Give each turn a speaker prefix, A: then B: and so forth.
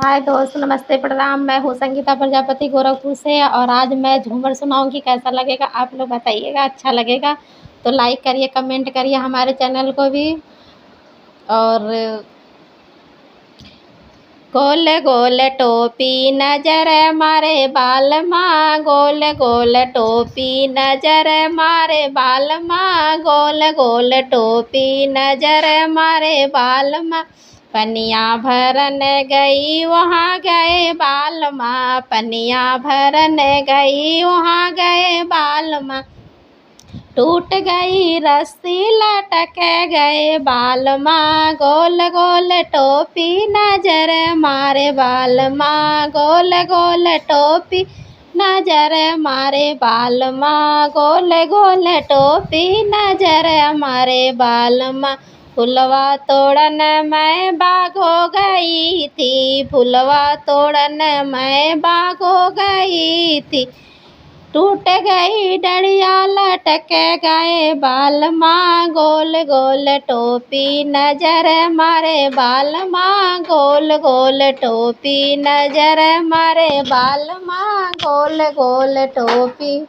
A: हाय दोस्त, नमस्ते, प्रणाम। मैं हूँ संगीता प्रजापति गोरखपुर से और आज मैं झूमर सुनाऊंगी। कैसा लगेगा आप लोग बताइएगा। अच्छा लगेगा तो लाइक करिए, कमेंट करिए हमारे चैनल को भी। और गोल गोल टोपी नजर मारे बाल माँ, गोल गोल टोपी नजर मारे बाल माँ, गोल गोल टोपी नजर मारे बाल माँ। पनिया भरन गई वहाँ गए बाल माँ, पनिया भरन गई वहाँ गए बाल माँ। टूट गई रस्सी लटक गए बाल माँ, गोल गोल टोपी नजर मारे बाल माँ, गोल गोल टोपी नजर मारे बाल माँ, गोल गोल टोपी नजर मारे बाल माँ। फुलवा तोड़न मैं बागो गई थी, फुलवा तोड़न मैं बागो गई थी। टूट गई डलिया लटक गए बाल माँ, गोल गोल टोपी नजर मारे बाल माँ, गोल गोल टोपी नजर मारे बाल माँ, गोल गोल टोपी।